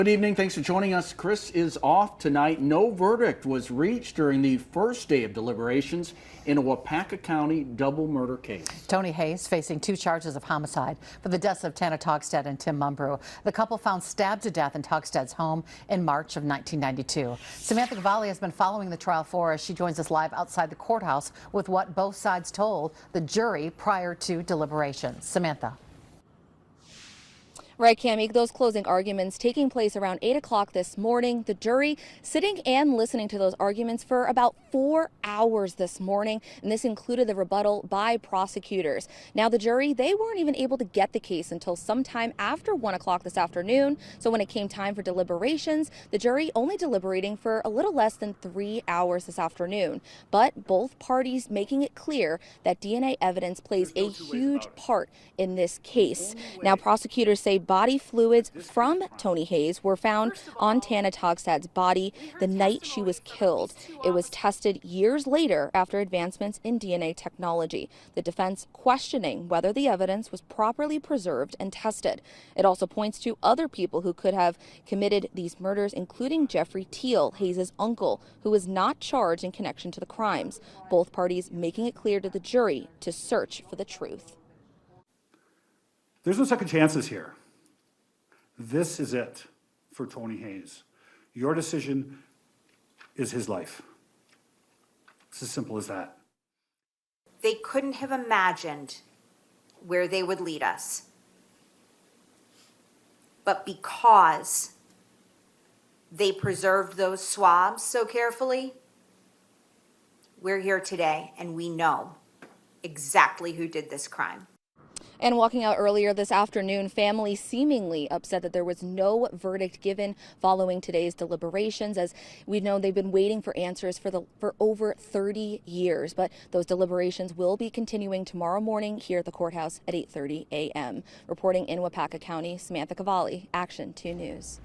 Good evening. Thanks for joining us. Chris is off tonight. No verdict was reached during the first day of deliberations in a Waupaca County double murder case. Tony Haase facing 2 charges of homicide for the deaths of Tana Togstad and Tim Mumbrew. The couple found stabbed to death in Togstad's home in March of 1992. Samantha Cavalli has been following the trial for us. She joins us live outside the courthouse with what both sides told the jury prior to deliberations. Samantha. Right, Cami, those closing arguments taking place around 8 o'clock this morning. The jury sitting and listening to those arguments for about 4 hours this morning, and this included the rebuttal by prosecutors. Now, the jury, they weren't even able to get the case until sometime after 1 o'clock this afternoon. So when it came time for deliberations, the jury only deliberating for a little less than 3 hours this afternoon. But both parties making it clear that DNA evidence plays a huge part in this case. Now, prosecutors say body fluids from Tony Haase were found on Tana Togstad's body the night she was killed. It was tested years later after advancements in DNA technology. The defense questioning whether the evidence was properly preserved and tested. It also points to other people who could have committed these murders, including Jeffrey Teal, Hase's uncle, who was not charged in connection to the crimes. Both parties making it clear to the jury to search for the truth. There's no second chances here. This is it for Tony Haase. Your decision is his life. It's as simple as that. They couldn't have imagined where they would lead us. But because they preserved those swabs so carefully, we're here today and we know exactly who did this crime. And walking out earlier this afternoon, families seemingly upset that there was no verdict given following today's deliberations. As we know, they've been waiting for answers for over 30 years. But those deliberations will be continuing tomorrow morning here at the courthouse at 8:30 a.m. Reporting in Waupaca County, Samantha Cavalli, Action 2 News.